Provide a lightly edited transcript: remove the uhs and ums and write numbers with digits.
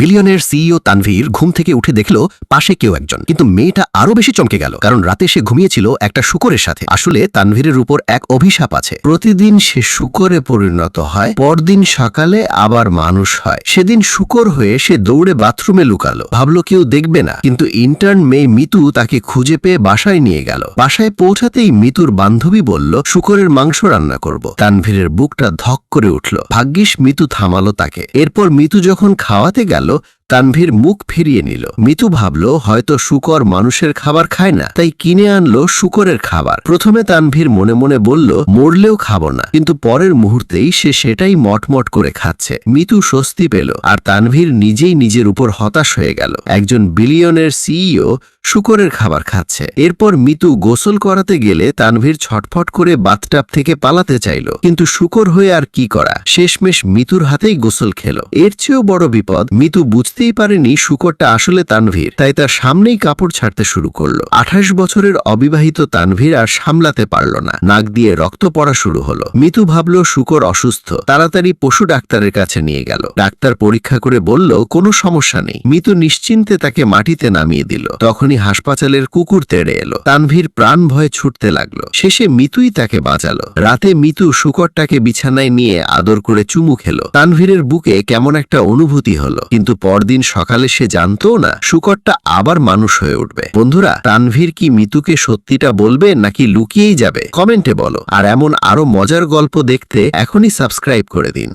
বিলিয়নের CEO Tanvir ঘুম থেকে উঠে দেখল পাশে কেউ একজন, কিন্তু মেয়েটা আরো বেশি চমকে গেল, কারণ রাতে সে ঘুমিয়েছিল একটা শূকরের সাথে। আসলে তানভীরের উপর এক অভিশাপ আছে, প্রতিদিন সে শূকরে পরিণত হয়, পরদিন সকালে আবার মানুষ হয়। সেদিন শূকর হয়ে সে দৌড়ে বাথরুমে লুকালো, ভাবলো কেউ দেখবে না, কিন্তু ইন্টার্ন মেয়ে মিতু তাকে খুঁজে পেয়ে বাসায় নিয়ে গেল। বাসায় পৌঁছাতেই মিতুর বান্ধবী বলল শূকরের মাংস রান্না করব। তানভীরের বুকটা ধক করে উঠল, ভাগ্যিস মিতু থামালো তাকে। এরপর মিতু যখন খাওয়াতে গেল, তানভীর মুখ ফিরিয়ে নিল। মিতু ভাবল হয়তো শূকর মানুষের খাবার খায় না, তাই কিনে আনলো শূকরের খাবার। প্রথমে তানভীর মনে মনে বলল মরলেও খাবো না, কিন্তু পরের মুহূর্তেই সে সেটাই মটমট করে খাচ্ছে। মিতু স্বস্তি পেল, আর তানভীর নিজেই নিজের উপর হতাশ হয়ে গেল। একজন বিলিয়নের সিইও শূকরের খাবার খাচ্ছে। এরপর মিতু গোসল করাতে গেলে তানভীর ছটফট করে বাথটাব থেকে পালাতে চাইল, কিন্তু শূকর হয়ে আর কি করা, শেষমেশ মিতুর হাতেই গোসল খেল। এর চেয়েও বড় বিপদ, মিতু বুঝতেই পারেনি শূকরটা আসলে তানভীর, তাই তার সামনেই কাপড় ছাড়তে শুরু করলো। 28 বছরের অবিবাহিত তানভীর আর সামলাতে পারল না, নাক দিয়ে রক্ত পড়া শুরু হলো। মিতু ভাবল শূকর অসুস্থ, তাড়াতাড়ি পশু ডাক্তারের কাছে নিয়ে গেল। ডাক্তার পরীক্ষা করে বলল কোনো সমস্যা নেই। মিতু নিশ্চিন্তে তাকে মাটিতে নামিয়ে দিল। তখনই হাসপাতালের কুকুর তেড়ে এলো। তানভীর প্রাণ ভয়ে ছুটতে লাগলো, শেষে মিতুই তাকে বাঁচালো। রাতে মিতু শূকরটাকে বিছানায় নিয়ে আদর করে চুমু খেলো। তানভীরের বুকে কেমন একটা অনুভূতি হলো, কিন্তু পরদিন সকালে সে জানতো না শূকরটা আবার মানুষ হয়ে উঠবে। বন্ধুরা, তানভীর কি মিতুকে সত্যিটা বলবে নাকি লুকিয়েই যাবে? কমেন্টে বলো। আর এমন আরো মজার গল্প দেখতে এখনই সাবস্ক্রাইব করে দিন।